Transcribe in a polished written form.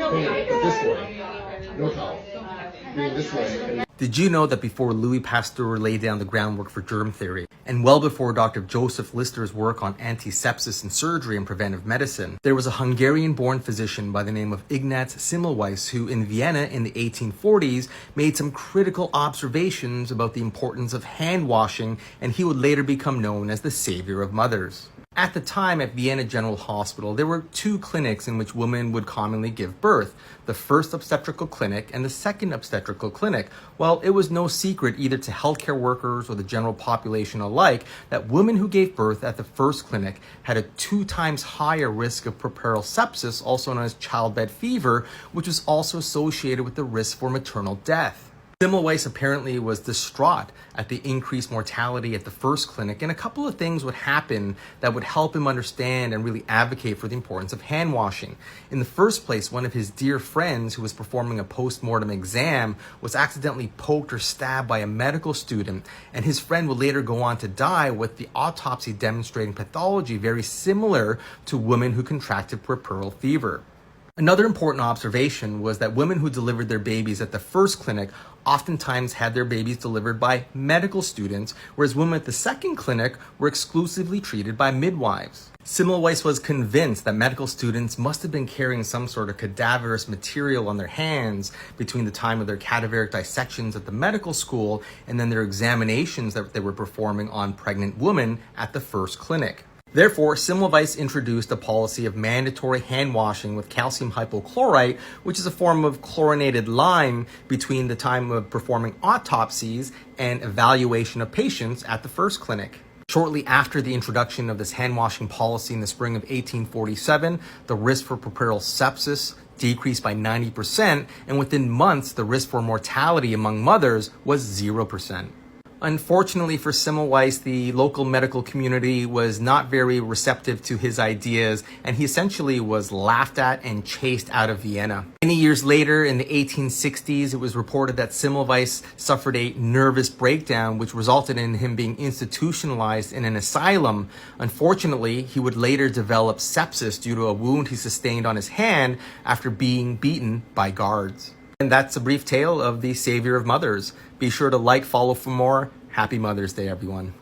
But this way, no towel. Being this way. Did you know that before Louis Pasteur laid down the groundwork for germ theory, and well before Dr. Joseph Lister's work on antisepsis in surgery and preventive medicine, there was a Hungarian-born physician by the name of Ignaz Semmelweis who, in Vienna in the 1840s, made some critical observations about the importance of hand washing, and he would later become known as the Saviour of Mothers. At the time at Vienna General Hospital, there were two clinics in which women would commonly give birth, the First Obstetrical Clinic and the Second Obstetrical Clinic. Well, it was no secret either to healthcare workers or the general population alike that women who gave birth at the first clinic had a 2 times higher risk of puerperal sepsis, also known as childbed fever, which was also associated with the risk for maternal death. Semmelweis apparently was distraught at the increased mortality at the first clinic, and a couple of things would happen that would help him understand and really advocate for the importance of hand washing. In the first place, one of his dear friends who was performing a post-mortem exam was accidentally poked or stabbed by a medical student, and his friend would later go on to die with the autopsy demonstrating pathology very similar to women who contracted puerperal fever. Another important observation was that women who delivered their babies at the first clinic oftentimes had their babies delivered by medical students, whereas women at the second clinic were exclusively treated by midwives. Semmelweis was convinced that medical students must have been carrying some sort of cadaverous material on their hands between the time of their cadaveric dissections at the medical school and then their examinations that they were performing on pregnant women at the first clinic. Therefore, Semmelweis introduced a policy of mandatory hand washing with calcium hypochlorite, which is a form of chlorinated lime, between the time of performing autopsies and evaluation of patients at the first clinic. Shortly after the introduction of this hand washing policy in the spring of 1847, the risk for puerperal sepsis decreased by 90%, and within months, the risk for mortality among mothers was 0%. Unfortunately for Semmelweis, the local medical community was not very receptive to his ideas, and he essentially was laughed at and chased out of Vienna. Many years later, in the 1860s, it was reported that Semmelweis suffered a nervous breakdown, which resulted in him being institutionalized in an asylum. Unfortunately, he would later develop sepsis due to a wound he sustained on his hand after being beaten by guards. And that's a brief tale of the Saviour of Mothers. Be sure to like, follow for more. Happy Mother's Day, everyone.